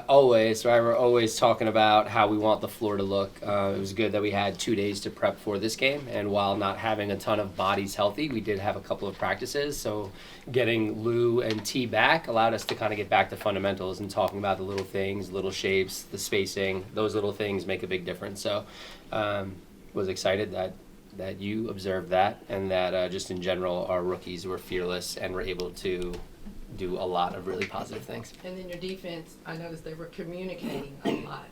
Always, right? We're always talking about how we want the floor to look. It was good that we had 2 days to prep for this game, and while not having a ton of bodies healthy, we did have a couple of practices. So getting Lou and T back allowed us to kind of get back to fundamentals and talking about the little things, little shapes, the spacing. Those little things make a big difference. So was excited that you observed that, and that just in general our rookies were fearless and were able to do a lot of really positive things. And then your defense, I noticed they were communicating a lot.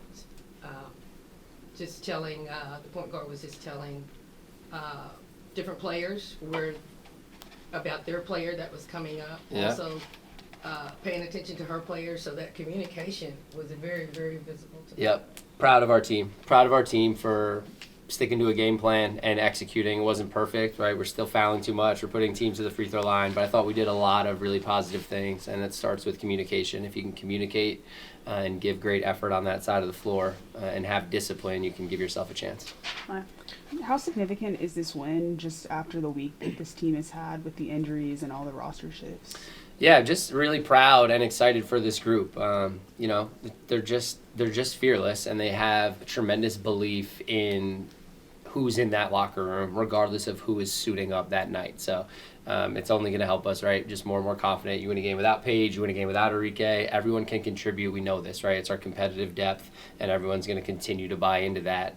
Just telling, the point guard was just telling different players about their player that was coming up. Yeah. Also paying attention to her players, so that communication was very, very visible to them. Yep. Proud of our team. Proud of our team for sticking to a game plan and executing. It wasn't perfect, right? We're still fouling too much. We're putting teams to the free throw line, but I thought we did a lot of really positive things, and it starts with communication. If you can communicate and give great effort on that side of the floor and have discipline, you can give yourself a chance. How significant is this win just after the week that this team has had with the injuries and all the roster shifts? Yeah, just really proud and excited for this group. You know, they're just fearless, and they have tremendous belief in who's in that locker room, regardless of who is suiting up that night. So it's only going to help us, right? Just more and more confident. You win a game without Paige, you win a game without Enrique. Everyone can contribute. We know this, right? It's our competitive depth, and everyone's going to continue to buy into that.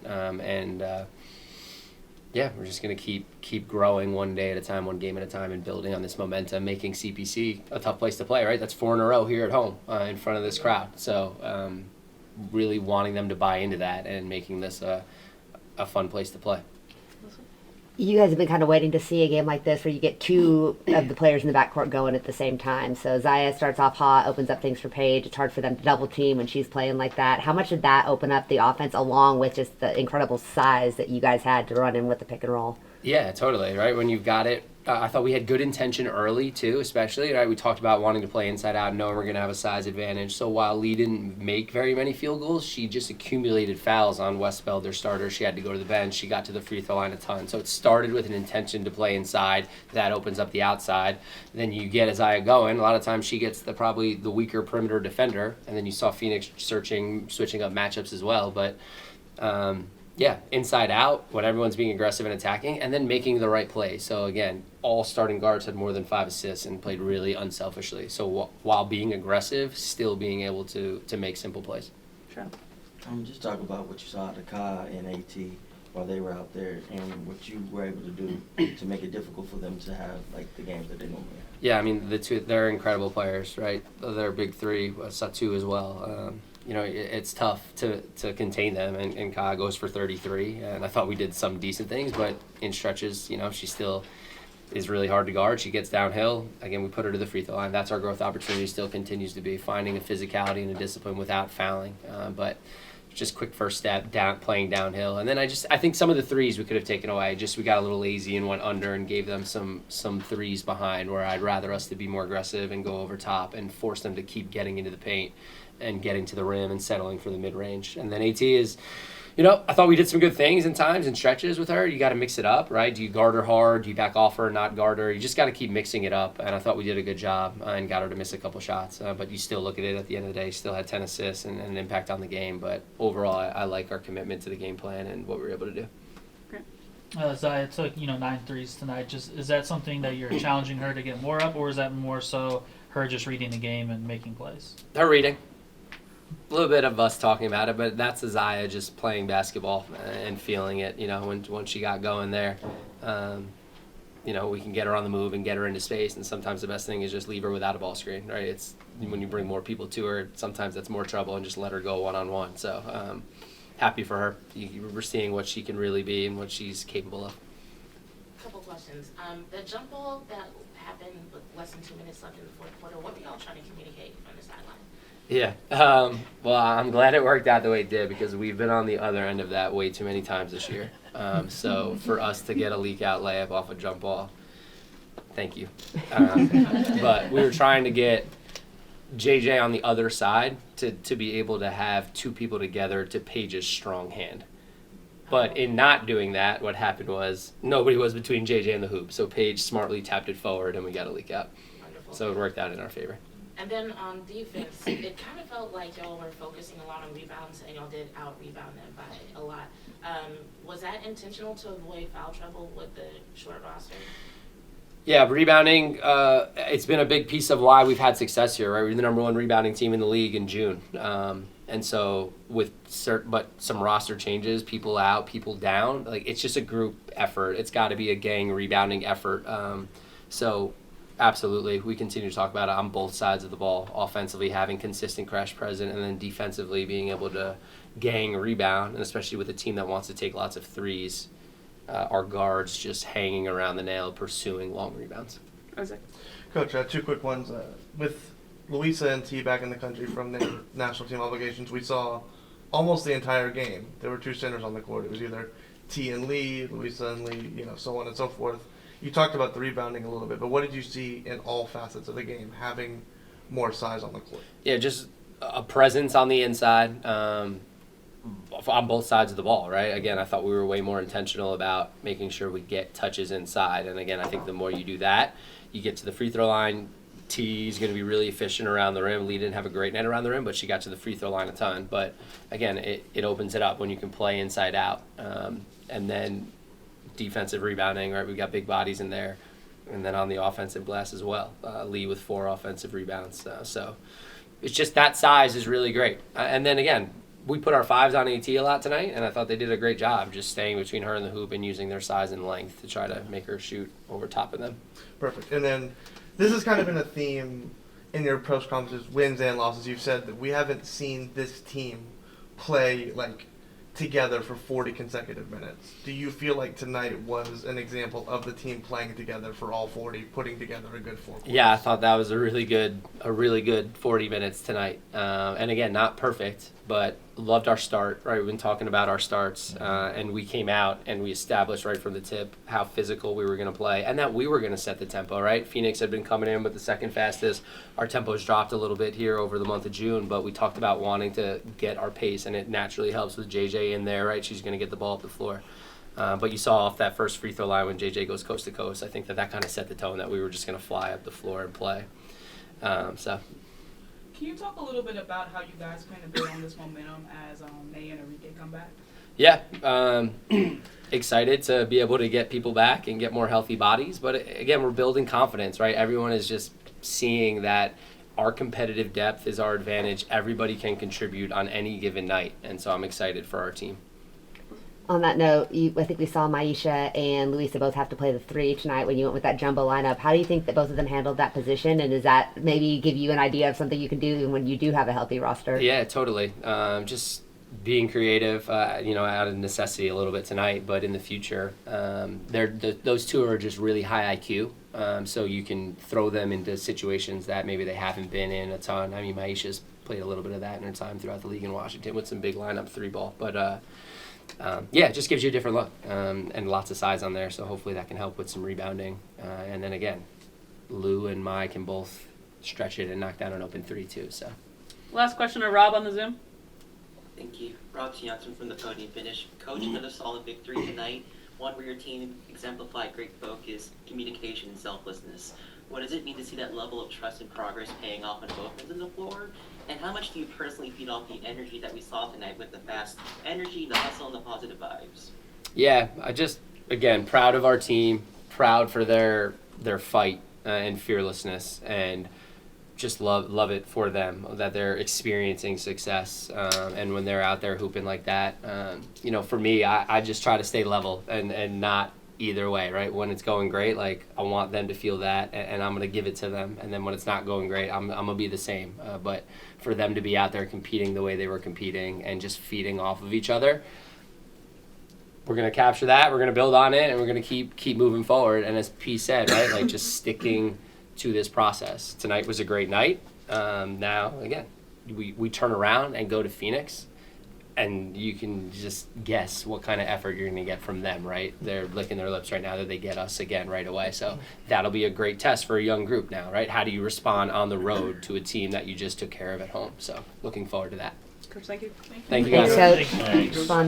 Yeah, we're just going to keep growing one day at a time, one game at a time, and building on this momentum, making CPC a tough place to play, right? That's 4 in a row here at home in front of this crowd. So really wanting them to buy into that and making this a fun place to play. You guys have been kind of waiting to see a game like this where you get two of the players in the backcourt going at the same time. So Zaya starts off hot, opens up things for Paige. It's hard for them to double team when she's playing like that. How much did that open up the offense along with just the incredible size that you guys had to run in with the pick and roll? Yeah, totally, right? When you've got it, I thought we had good intention early too, especially, right? We talked about wanting to play inside out, knowing we're going to have a size advantage. So while Lee didn't make very many field goals, she just accumulated fouls on Westbeld, their starter. She had to go to the bench. She got to the free throw line a ton. So it started with an intention to play inside. That opens up the outside. Then you get Isaiah going. A lot of times she gets probably the weaker perimeter defender. And then you saw Phoenix switching up matchups as well. But yeah, inside out when everyone's being aggressive and attacking, and then making the right play. So again, all starting guards had more than 5 assists and played really unselfishly. So while being aggressive, still being able to make simple plays. Sure. Just talk about what you saw at the Kai and AT while they were out there, and what you were able to do to make it difficult for them to have like the games that they normally have. Yeah, I mean they're incredible players, right? They're big three, Satu as well. You know, it's tough to contain them, and Kai goes for 33, and I thought we did some decent things, but in stretches, you know, she still is really hard to guard. She gets downhill. Again, we put her to the free throw line. That's our growth opportunity, still continues to be finding a physicality and a discipline without fouling, but just quick first step, playing downhill. And then I think some of the threes we could have taken away. Just we got a little lazy and went under and gave them some threes behind, where I'd rather us to be more aggressive and go over top and force them to keep getting into the paint and getting to the rim and settling for the mid-range. And then AT is, you know, I thought we did some good things in times and stretches with her. You got to mix it up, right? Do you guard her hard? Do you back off her, not guard her? You just got to keep mixing it up. And I thought we did a good job and got her to miss a couple shots. But you still look at it at the end of the day, still had 10 assists and an impact on the game. But overall, I like our commitment to the game plan and what we were able to do. Zaya took 9 threes tonight. Just is that something that you're challenging her to get more up, or is that more so her just reading the game and making plays? Her reading. A little bit of us talking about it, but that's Isaiah just playing basketball and feeling it. You know, when she got going there, you know, we can get her on the move and get her into space. And sometimes the best thing is just leave her without a ball screen, right? It's when you bring more people to her, sometimes that's more trouble, and just let her go one-on-one. So happy for her. We're seeing what she can really be and what she's capable of. Couple questions. The jump ball that happened with less than 2 minutes left in the fourth quarter, what were y'all trying to communicate from the sideline? Yeah. Well, I'm glad it worked out the way it did, because we've been on the other end of that way too many times this year. So for us to get a leak out layup off a jump ball, thank you. But we were trying to get JJ on the other side to be able to have 2 people together to Paige's strong hand. But in not doing that, what happened was nobody was between JJ and the hoop. So Paige smartly tapped it forward, and we got a leak out. Wonderful. So it worked out in our favor. And then on defense, it kind of felt like y'all were focusing a lot on rebounds, and y'all did out-rebound them by a lot. Was that intentional to avoid foul trouble with the short roster? Yeah, rebounding, it's been a big piece of why we've had success here, right? We're the number 1 rebounding team in the league in June. And so with some roster changes, people out, people down, like it's just a group effort. It's got to be a gang rebounding effort. So absolutely, we continue to talk about it on both sides of the ball, offensively having consistent crash present, and then defensively being able to gang rebound, and especially with a team that wants to take lots of threes, our guards just hanging around the nail, pursuing long rebounds. Isaac. Coach, 2 quick ones. With Louisa and T back in the country from their national team obligations, we saw almost the entire game. There were 2 centers on the court. It was either T and Lee, Louisa and Lee, so on and so forth. You talked about the rebounding a little bit, but what did you see in all facets of the game, having more size on the court? Yeah, just a presence on the inside, on both sides of the ball, right? Again, I thought we were way more intentional about making sure we get touches inside. And again, I think the more you do that, you get to the free throw line. T's going to be really efficient around the rim. Lee didn't have a great night around the rim, but she got to the free throw line a ton. But again, it opens it up when you can play inside out. And then defensive rebounding, right? We've got big bodies in there. And then on the offensive glass as well. Lee with 4 offensive rebounds. So it's just that size is really great. And then again, we put our 5s on AT a lot tonight, and I thought they did a great job just staying between her and the hoop and using their size and length to try to make her shoot over top of them. Perfect. And then this has kind of been a theme in your post conferences, wins and losses. You've said that we haven't seen this team play together for 40 consecutive minutes. Do you feel like tonight was an example of the team playing together for all 40, putting together a good 4 quarters? Yeah, I thought that was a really good 40 minutes tonight. And again, not perfect, but loved our start, right? We've been talking about our starts, and we came out and we established right from the tip how physical we were going to play and that we were going to set the tempo, right? Phoenix had been coming in with the second fastest. Our tempo's dropped a little bit here over the month of June, but we talked about wanting to get our pace, and it naturally helps with JJ in there, right? She's going to get the ball up the floor. But you saw off that first free throw line when JJ goes coast to coast, I think that kind of set the tone that we were just going to fly up the floor and play. Can you talk a little bit about how you guys plan to build on this momentum as May and Enrique come back? Yeah, excited to be able to get people back and get more healthy bodies. But again, we're building confidence, right? Everyone is just seeing that our competitive depth is our advantage. Everybody can contribute on any given night. And so I'm excited for our team. On that note, I think we saw Maisha and Louisa both have to play the 3 tonight when you went with that jumbo lineup. How do you think that both of them handled that position, and does that maybe give you an idea of something you can do when you do have a healthy roster? Yeah, totally. Just being creative, out of necessity a little bit tonight, but in the future, those 2 are just really high IQ, so you can throw them into situations that maybe they haven't been in a ton. I mean, Maisha's played a little bit of that in her time throughout the league in Washington with some big lineup 3 ball, but it just gives you a different look, and lots of size on there, so hopefully that can help with some rebounding. And then again, Lou and Mai can both stretch it and knock down an open 3 too. So. Last question to Rob on the Zoom. Thank you. Rob Jansen from the Podium Finish. Coach, another solid victory tonight, one where your team exemplified great focus, communication, and selflessness. What does it mean to see that level of trust and progress paying off on both ends of the floor? And how much do you personally feed off the energy that we saw tonight with the fast energy, the hustle, and the positive vibes? Yeah, again, proud of our team, proud for their fight and fearlessness, and just love it for them that they're experiencing success. And when they're out there hooping like that, for me, I just try to stay level and not either way, right? When it's going great, I want them to feel that, and I'm going to give it to them. And then when it's not going great, I'm going to be the same. But for them to be out there competing the way they were competing and just feeding off of each other, we're going to capture that, we're going to build on it, and we're going to keep moving forward. And as P said, right, just sticking to this process. Tonight was a great night. Now, again, we turn around and go to Phoenix, and you can just guess what kind of effort you're going to get from them, right? They're licking their lips right now that they get us again right away. So that'll be a great test for a young group now, right? How do you respond on the road to a team that you just took care of at home? So looking forward to that. Coach, thank you. Thank you guys. Thanks, Coach. Fun.